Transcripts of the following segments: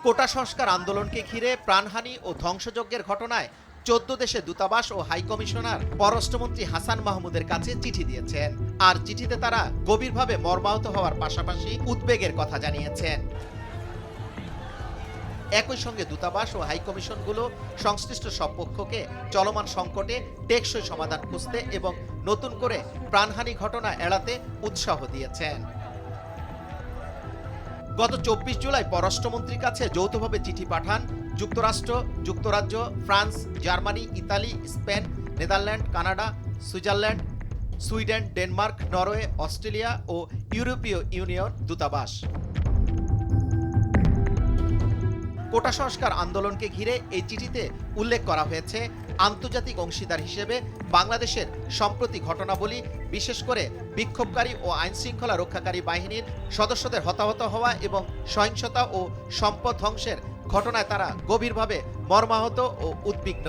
কোটা সংস্কার আন্দোলনকে ঘিরে প্রাণহানি ও ধ্বংসযজ্ঞের ঘটনায় ১৪ দেশে দূতাবাস ও হাইকমিশনার পররাষ্ট্রমন্ত্রী হাসান মাহমুদের কাছে চিঠি দিয়েছেন। আর চিঠিতে তারা গভীরভাবে মর্মাহত হওয়ার পাশাপাশি উদ্বেগের কথা জানিয়েছেন। একই সঙ্গে দূতাবাস ও হাইকমিশনগুলো সংশ্লিষ্ট সব পক্ষকে চলমান সংকটে টেকসই সমাধান খুঁজতে এবং নতুন করে প্রাণহানি ঘটনা এড়াতে উৎসাহ দিয়েছেন। গত ২৪ জুলাই পররাষ্ট্রমন্ত্রীর কাছে যৌথভাবে চিঠি পাঠান যুক্তরাষ্ট্র, যুক্তরাজ্য, France, Germany, Italy, Spain, Netherland, Canada, Switzerland, Sweden, Denmark, Norway, Australia ও ইউরোপীয় ইউনিয়ন দূতাবাস। কোটা সংস্কার আন্দোলনকে ঘিরে এই চিঠিতে উল্লেখ করা হয়েছে আন্তর্জাতিক অংশীদার হিসেবে বাংলাদেশের সম্প্রতি ঘটনাবলী, বিশেষ করে বিক্ষোভকারী ও আইনশৃঙ্খলা রক্ষাকারী বাহিনীর সদস্যদের হতাহত হওয়া এবং সহিংসতা ও সম্পদ ধ্বংসের ঘটনায় তারা গভীরভাবে মর্মাহত ও উদ্বিগ্ন।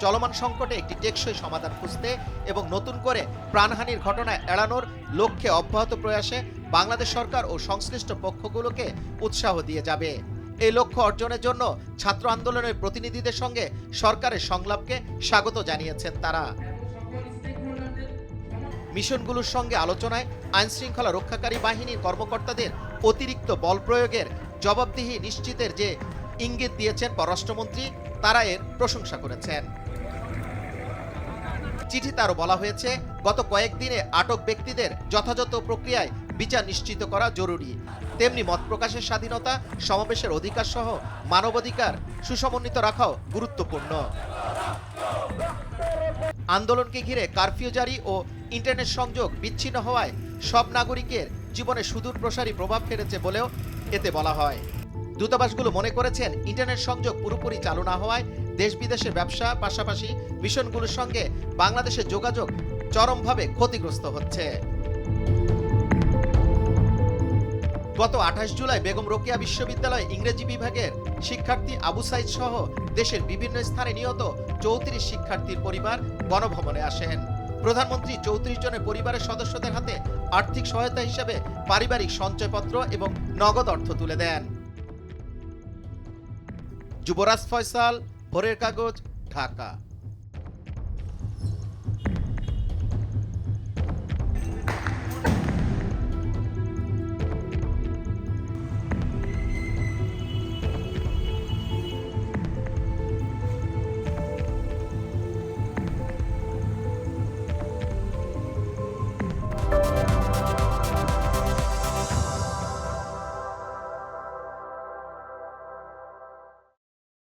চলমান সংকটে একটি টেকসই সমাধান খুঁজতে এবং নতুন করে প্রাণহানির ঘটনা এড়ানোর লক্ষ্যে অব্যাহত প্রয়াসে বাংলাদেশ সরকার ও সংশ্লিষ্ট পক্ষগুলোকে উৎসাহ দিয়ে যাবে। এই লক্ষ্য অর্জনের জন্য ছাত্র আন্দোলনের প্রতিনিধিদের সঙ্গে সরকারের সংলাপকে স্বাগত জানিয়েছেন তারা। মিশনগুলোর সঙ্গে আলোচনায় আইনশৃঙ্খলা রক্ষাকারী বাহিনীর কর্মকর্তাদের অতিরিক্ত বল প্রয়োগের জবাবদিহি নিশ্চিতের যে ইঙ্গিত দিয়েছেন পররাষ্ট্রমন্ত্রী, তারা এর প্রশংসা করেছেন। চিঠিতে আরও বলা হয়েছে, গত কয়েকদিনে আটক ব্যক্তিদের যথাযথ প্রক্রিয়ায় বিচার নিশ্চিত করা জরুরি। তেমনি মত প্রকাশের স্বাধীনতা, সমাবেশের অধিকার সহ মানবাধিকার সুসমন্বিত রাখাও গুরুত্বপূর্ণ। আন্দোলনকে ঘিরে কারফিউ জারি ও ইন্টারনেট সংযোগ বিচ্ছিন্ন হওয়ায় সব নাগরিকের জীবনে সুদূর প্রসারী প্রভাব ফেলেছে বলেও এতে বলা হয়। দূতাবাসগুলো মনে করেছেন, ইন্টারনেট সংযোগ পুরোপুরি চালু না হওয়ায় দেশ বিদেশের ব্যবসা, পাশাপাশি মিশনগুলোর সঙ্গে বাংলাদেশের যোগাযোগ চরমভাবে ক্ষতিগ্রস্ত হচ্ছে। গত ২৮ জুলাই বেগম রোকেয়া বিশ্ববিদ্যালয় ইংরেজি বিভাগের শিক্ষার্থী আবু সাইদ সহ দেশের বিভিন্ন স্থানে নিহত ৩৪ শিক্ষার্থীর পরিবার গণভবনে আসেন। প্রধানমন্ত্রী ৩৪ জনের পরিবারের সদস্যদের হাতে আর্থিক সহায়তা হিসেবে পারিবারিক সঞ্চয়পত্র এবং নগদ অর্থ তুলে দেন। যুবরাজ ফয়সাল, ভোরের কাগজ, ঢাকা।